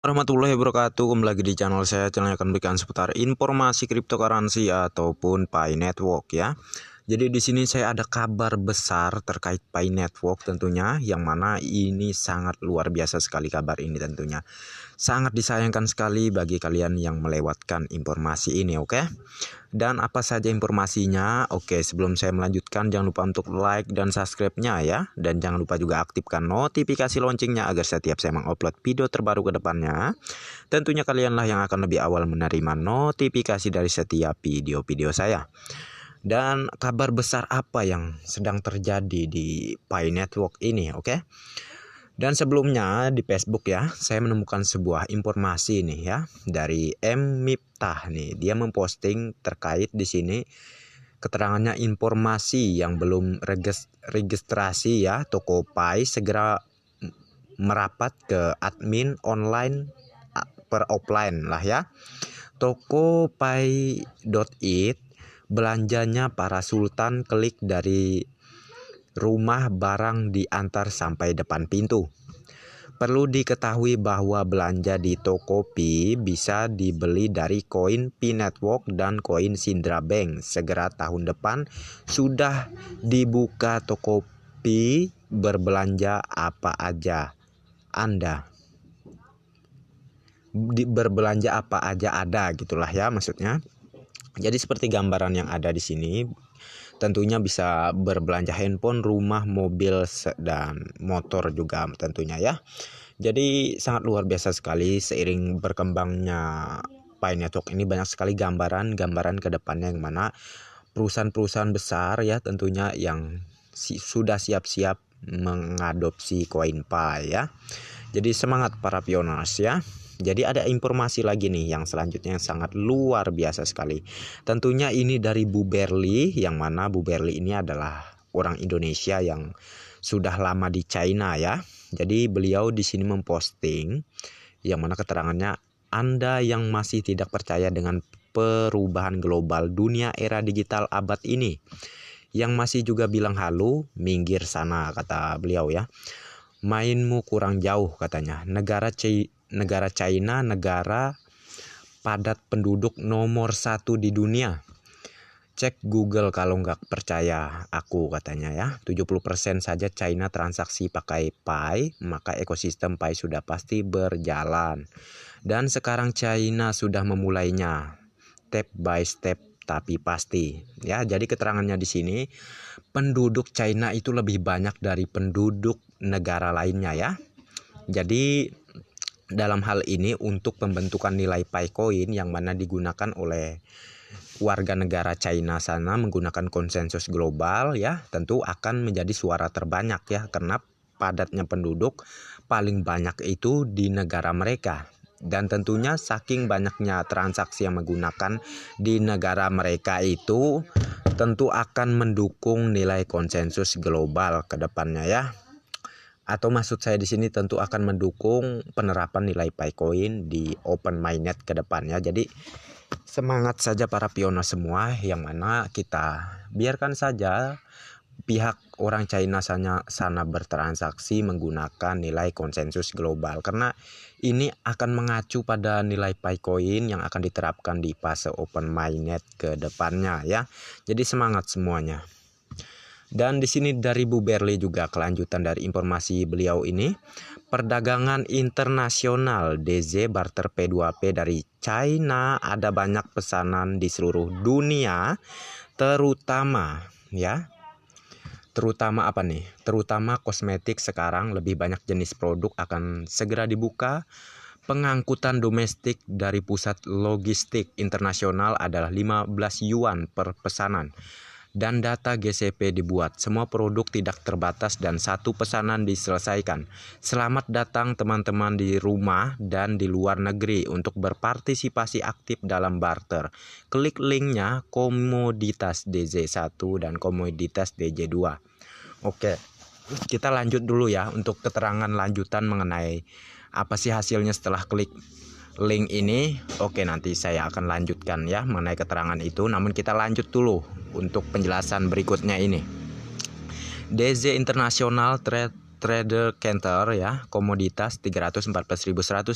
Warahmatullahi wabarakatuh. Kembali lagi di channel saya. Channel yang akan memberikan seputar informasi cryptocurrency ataupun Pi Network ya. Jadi di sini saya ada kabar besar terkait Pi Network tentunya, yang mana ini sangat luar biasa sekali kabar ini tentunya. Sangat disayangkan sekali bagi kalian yang melewatkan informasi ini, oke? Dan apa saja informasinya? Oke, sebelum saya melanjutkan jangan lupa untuk like dan subscribe-nya ya. Dan jangan lupa juga aktifkan notifikasi loncengnya agar setiap saya mengupload video terbaru ke depannya, tentunya kalianlah yang akan lebih awal menerima notifikasi dari setiap video-video saya. Dan kabar besar apa yang sedang terjadi di Pi Network ini, oke? Dan sebelumnya di Facebook ya, saya menemukan sebuah informasi nih ya dari M Miftah nih. Dia memposting terkait di sini keterangannya, informasi yang belum registrasi ya toko Pi segera merapat ke admin online per offline lah ya. Toko Pi.it belanjanya para sultan, klik dari rumah barang diantar sampai depan pintu. Perlu diketahui bahwa belanja di toko Pi bisa dibeli dari koin Pi Network dan koin Syndra Bank. Segera tahun depan sudah dibuka toko Pi, berbelanja apa aja Anda. Berbelanja apa aja ada gitulah ya maksudnya. Jadi seperti gambaran yang ada di sini, tentunya bisa berbelanja handphone, rumah, mobil, dan motor juga tentunya ya. Jadi sangat luar biasa sekali. Seiring berkembangnya Pi Network ini, banyak sekali gambaran ke depannya, yang mana perusahaan-perusahaan besar ya tentunya yang sudah siap-siap mengadopsi koin Pi ya. Jadi semangat para pioners ya. Jadi ada informasi lagi nih yang selanjutnya yang sangat luar biasa sekali. Tentunya ini dari Bu Berli, yang mana Bu Berli ini adalah orang Indonesia yang sudah lama di China ya. Jadi beliau di sini memposting yang mana keterangannya, Anda yang masih tidak percaya dengan perubahan global dunia era digital abad ini, yang masih juga bilang halu, minggir sana, kata beliau ya. Mainmu kurang jauh katanya. Negara China negara padat penduduk nomor 1 di dunia. Cek Google kalau nggak percaya aku, katanya ya. 70% saja China transaksi pakai Pi, maka ekosistem Pi sudah pasti berjalan. Dan sekarang China sudah memulainya, step by step tapi pasti. Ya, jadi keterangannya di sini, penduduk China itu lebih banyak dari penduduk negara lainnya ya. Jadi dalam hal ini untuk pembentukan nilai Pi Coin yang mana digunakan oleh warga negara China sana menggunakan konsensus global ya, tentu akan menjadi suara terbanyak ya, karena padatnya penduduk paling banyak itu di negara mereka. Dan tentunya saking banyaknya transaksi yang menggunakan di negara mereka itu tentu akan mendukung nilai konsensus global ke depannya ya. Atau maksud saya di sini tentu akan mendukung penerapan nilai Pi Coin di open mainnet ke depannya. Jadi semangat saja para pionir semua, yang mana kita biarkan saja pihak orang China sana bertransaksi menggunakan nilai konsensus global, karena ini akan mengacu pada nilai Pi Coin yang akan diterapkan di fase open mainnet ke depannya ya. Jadi semangat semuanya. Dan di sini dari Bu Berli juga kelanjutan dari informasi beliau ini, perdagangan internasional DZ barter P2P dari China, ada banyak pesanan di seluruh dunia, terutama ya. Terutama apa nih? Terutama kosmetik. Sekarang lebih banyak jenis produk akan segera dibuka. Pengangkutan domestik dari pusat logistik internasional adalah 15 yuan per pesanan. Dan data GCP dibuat. Semua produk tidak terbatas dan satu pesanan diselesaikan. Selamat datang teman-teman di rumah dan di luar negeri untuk berpartisipasi aktif dalam barter. Klik linknya komoditas DZ1 dan komoditas DZ2. Oke, kita lanjut dulu ya untuk keterangan lanjutan mengenai apa sih hasilnya setelah klik link ini. Oke, nanti saya akan lanjutkan ya mengenai keterangan itu. Namun kita lanjut dulu untuk penjelasan berikutnya ini. DZ International Trade trader counter ya, komoditas 314.159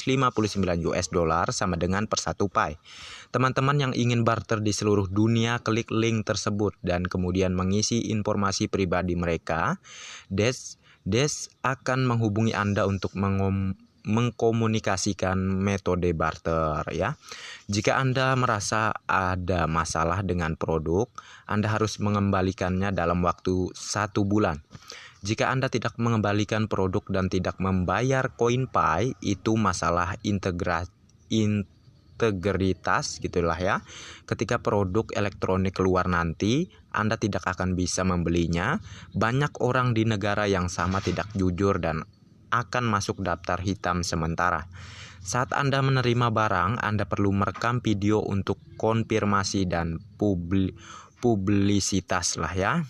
US dollar sama dengan per 1 pi. Teman-teman yang ingin barter di seluruh dunia, klik link tersebut dan kemudian mengisi informasi pribadi mereka. Des akan menghubungi Anda untuk mengkomunikasikan metode barter ya. Jika Anda merasa ada masalah dengan produk, Anda harus mengembalikannya dalam waktu 1 bulan. Jika Anda tidak mengembalikan produk dan tidak membayar koin Pi, itu masalah integritas gitulah ya. Ketika produk elektronik keluar nanti, Anda tidak akan bisa membelinya. Banyak orang di negara yang sama tidak jujur dan akan masuk daftar hitam sementara. Saat Anda menerima barang, Anda perlu merekam video untuk konfirmasi dan publisitas lah ya.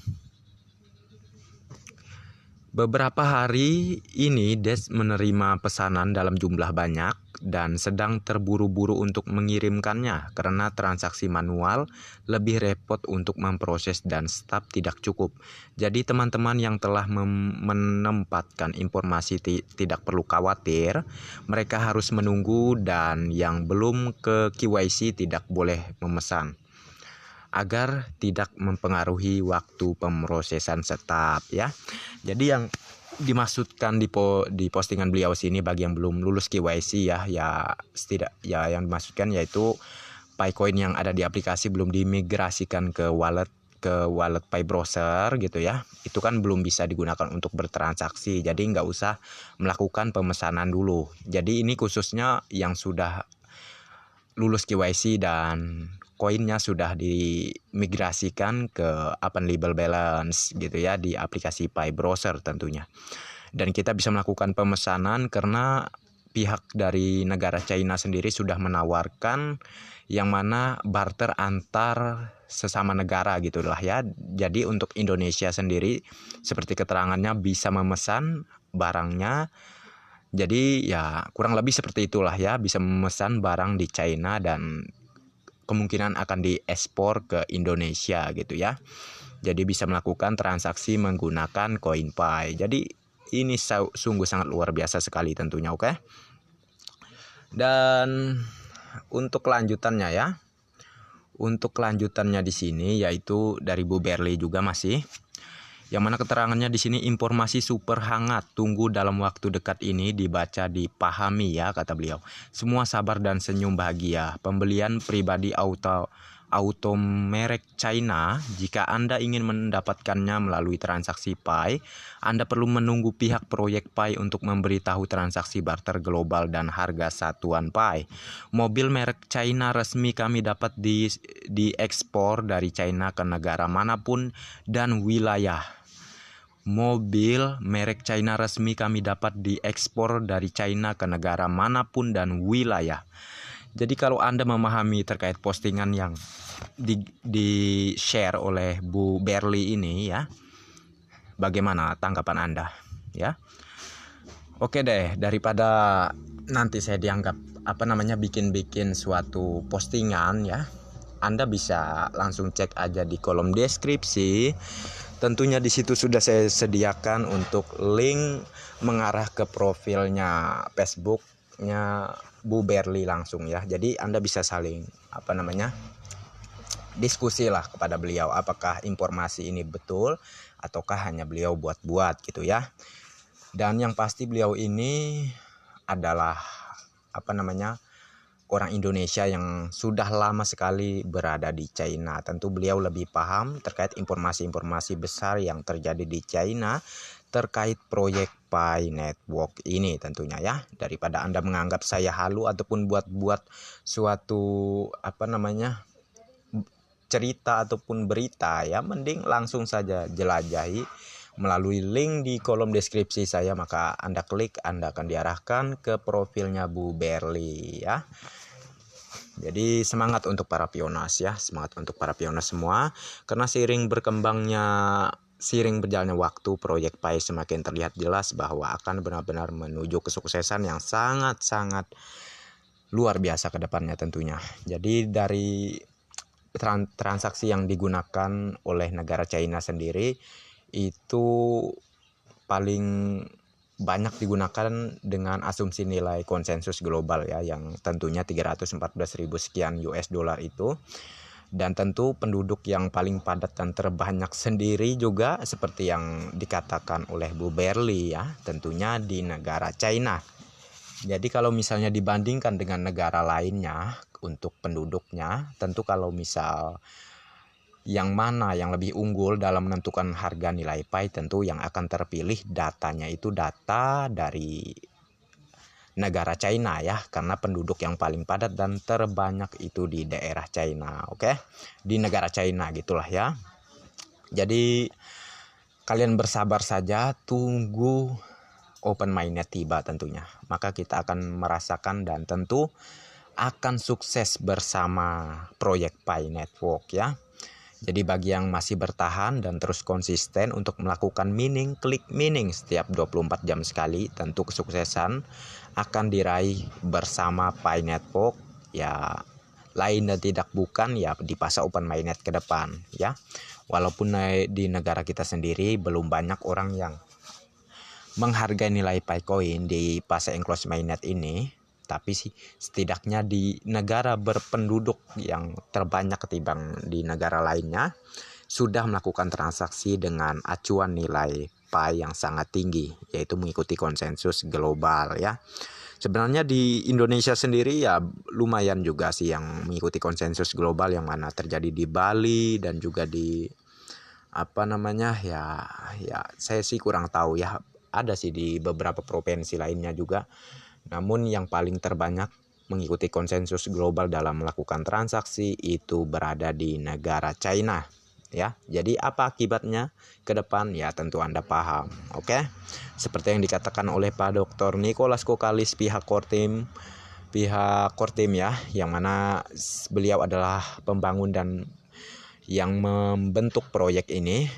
Beberapa hari ini Des menerima pesanan dalam jumlah banyak dan sedang terburu-buru untuk mengirimkannya karena transaksi manual lebih repot untuk memproses dan staf tidak cukup. Jadi teman-teman yang telah menempatkan informasi tidak perlu khawatir, mereka harus menunggu, dan yang belum ke KYC tidak boleh memesan agar tidak mempengaruhi waktu pemrosesan staf ya. Jadi yang dimaksudkan di postingan beliau sini bagi yang belum lulus KYC ya yang dimaksudkan yaitu Picoin yang ada di aplikasi belum dimigrasikan ke wallet Pi browser gitu ya. Itu kan belum bisa digunakan untuk bertransaksi. Jadi nggak usah melakukan pemesanan dulu. Jadi ini khususnya yang sudah lulus KYC dan koinnya sudah dimigrasikan ke Unlabeled Balance gitu ya di aplikasi Pi browser tentunya. Dan kita bisa melakukan pemesanan karena pihak dari negara China sendiri sudah menawarkan yang mana barter antar sesama negara gitulah ya. Jadi untuk Indonesia sendiri seperti keterangannya bisa memesan barangnya. Jadi ya kurang lebih seperti itulah ya, bisa memesan barang di China dan kemungkinan akan diekspor ke Indonesia gitu ya. Jadi bisa melakukan transaksi menggunakan koin Pi. Jadi ini sungguh sangat luar biasa sekali tentunya, oke. Dan untuk kelanjutannya ya. Untuk kelanjutannya di sini yaitu dari Bu Berli juga masih. Yang mana keterangannya di sini informasi super hangat, tunggu dalam waktu dekat ini dibaca dipahami ya kata beliau. Semua sabar dan senyum bahagia. Pembelian pribadi auto merek China, jika Anda ingin mendapatkannya melalui transaksi Pi, Anda perlu menunggu pihak proyek Pi untuk memberitahu transaksi barter global dan harga satuan Pi. Mobil merek China resmi kami dapat diekspor dari China ke negara manapun dan wilayah. Mobil merek China resmi kami dapat diekspor dari China ke negara manapun dan wilayah. Jadi kalau Anda memahami terkait postingan yang di share oleh Bu Berli ini ya, bagaimana tanggapan Anda ya? Oke deh, daripada nanti saya dianggap bikin suatu postingan ya, Anda bisa langsung cek aja di kolom deskripsi. Tentunya di situ sudah saya sediakan untuk link mengarah ke profilnya Facebooknya Bu Berli langsung ya. Jadi Anda bisa saling diskusi lah kepada beliau apakah informasi ini betul ataukah hanya beliau buat-buat gitu ya. Dan yang pasti beliau ini adalah orang Indonesia yang sudah lama sekali berada di China. Tentu beliau lebih paham terkait informasi-informasi besar yang terjadi di China terkait proyek Pi Network ini tentunya ya. Daripada Anda menganggap saya halu ataupun buat-buat suatu cerita ataupun berita ya, mending langsung saja jelajahi melalui link di kolom deskripsi saya, maka Anda klik, Anda akan diarahkan ke profilnya Bu Berli ya. Jadi semangat untuk para pionas ya, semangat untuk para pionas semua, karena seiring berjalannya waktu proyek Pi semakin terlihat jelas bahwa akan benar-benar menuju kesuksesan yang sangat-sangat luar biasa ke depannya tentunya. Jadi dari transaksi yang digunakan oleh negara China sendiri itu paling banyak digunakan dengan asumsi nilai konsensus global ya, yang tentunya 314.000 sekian US dollar itu. Dan tentu penduduk yang paling padat dan terbanyak sendiri juga seperti yang dikatakan oleh Bu Berli ya, tentunya di negara China. Jadi kalau misalnya dibandingkan dengan negara lainnya untuk penduduknya, tentu kalau misal yang mana yang lebih unggul dalam menentukan harga nilai pi, tentu yang akan terpilih datanya itu data dari negara China ya, karena penduduk yang paling padat dan terbanyak itu di daerah China, oke? Di negara China gitulah ya. Jadi kalian bersabar saja, tunggu open mainnet tiba tentunya. Maka kita akan merasakan dan tentu akan sukses bersama proyek Pi Network ya. Jadi bagi yang masih bertahan dan terus konsisten untuk melakukan mining, klik mining setiap 24 jam sekali, tentu kesuksesan akan diraih bersama Pi Network ya. Lain dan tidak bukan ya di pasar open mainnet ke depan ya. Walaupun di negara kita sendiri belum banyak orang yang menghargai nilai Picoin di pasar enclosed mainnet ini, tapi sih setidaknya di negara berpenduduk yang terbanyak ketimbang di negara lainnya sudah melakukan transaksi dengan acuan nilai Pi yang sangat tinggi, yaitu mengikuti konsensus global ya. Sebenarnya di Indonesia sendiri ya lumayan juga sih yang mengikuti konsensus global, yang mana terjadi di Bali dan juga di ya saya sih kurang tahu ya, ada sih di beberapa provinsi lainnya juga. Namun yang paling terbanyak mengikuti konsensus global dalam melakukan transaksi itu berada di negara China ya. Jadi apa akibatnya ke depan ya tentu Anda paham, oke? Seperti yang dikatakan oleh Pak Dr. Nicholas Kokalis pihak Kortim ya, yang mana beliau adalah pembangun dan yang membentuk proyek ini,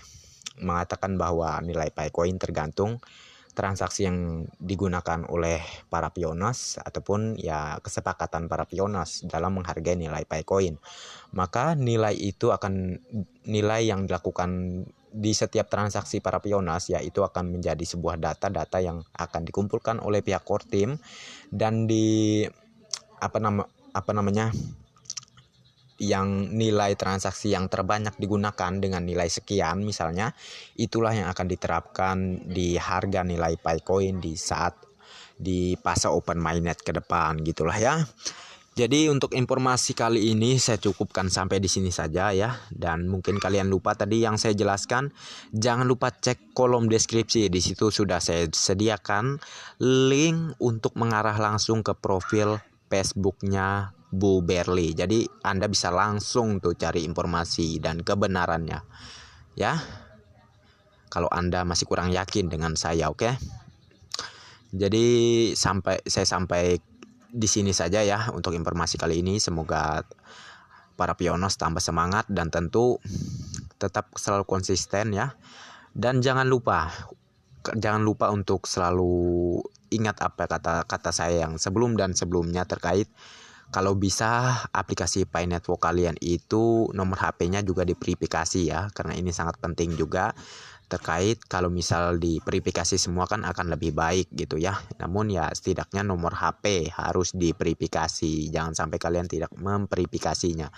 mengatakan bahwa nilai Picoin tergantung transaksi yang digunakan oleh para pionas ataupun ya kesepakatan para pionas dalam menghargai nilai Picoin. Maka nilai itu akan, nilai yang dilakukan di setiap transaksi para pionas ya, itu akan menjadi sebuah data yang akan dikumpulkan oleh pihak core team dan di yang nilai transaksi yang terbanyak digunakan dengan nilai sekian misalnya, itulah yang akan diterapkan di harga nilai Picoin di saat di pasar open mainnet ke depan gitulah ya. Jadi untuk informasi kali ini saya cukupkan sampai di sini saja ya. Dan mungkin kalian lupa tadi yang saya jelaskan, jangan lupa cek kolom deskripsi. Di situ sudah saya sediakan link untuk mengarah langsung ke profil Facebooknya Bu Berli. Jadi Anda bisa langsung tuh cari informasi dan kebenarannya ya, kalau Anda masih kurang yakin dengan saya, oke? Jadi saya sampai di sini saja ya untuk informasi kali ini. Semoga para pionos tambah semangat dan tentu tetap selalu konsisten ya. Dan jangan lupa untuk selalu ingat apa kata saya yang sebelum dan sebelumnya terkait kalau bisa aplikasi Pi Network kalian itu nomor HP-nya juga diverifikasi ya, karena ini sangat penting juga terkait kalau misal diverifikasi semua kan akan lebih baik gitu ya. Namun ya setidaknya nomor HP harus diverifikasi, jangan sampai kalian tidak memverifikasinya.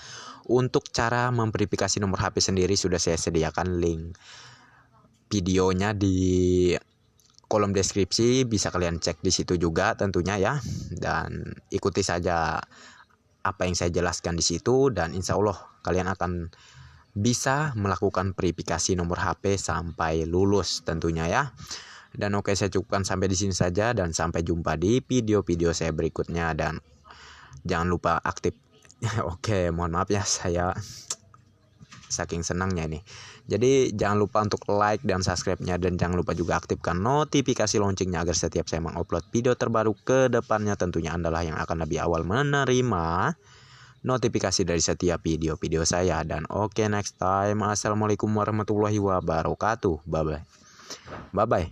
Untuk cara memverifikasi nomor HP sendiri sudah saya sediakan link videonya di kolom deskripsi, bisa kalian cek di situ juga tentunya ya, dan ikuti saja apa yang saya jelaskan di situ dan insya Allah kalian akan bisa melakukan verifikasi nomor HP sampai lulus tentunya ya. Dan oke, saya cukupkan sampai di sini saja dan sampai jumpa di video-video saya berikutnya dan jangan lupa aktif. Oke, mohon maaf ya saya saking senangnya ini. Jadi jangan lupa untuk like dan subscribe-nya dan jangan lupa juga aktifkan notifikasi loncengnya agar setiap saya mengupload video terbaru ke depannya tentunya Anda lah yang akan lebih awal menerima notifikasi dari setiap video-video saya. Dan oke, next time. Assalamualaikum warahmatullahi wabarakatuh. Bye bye.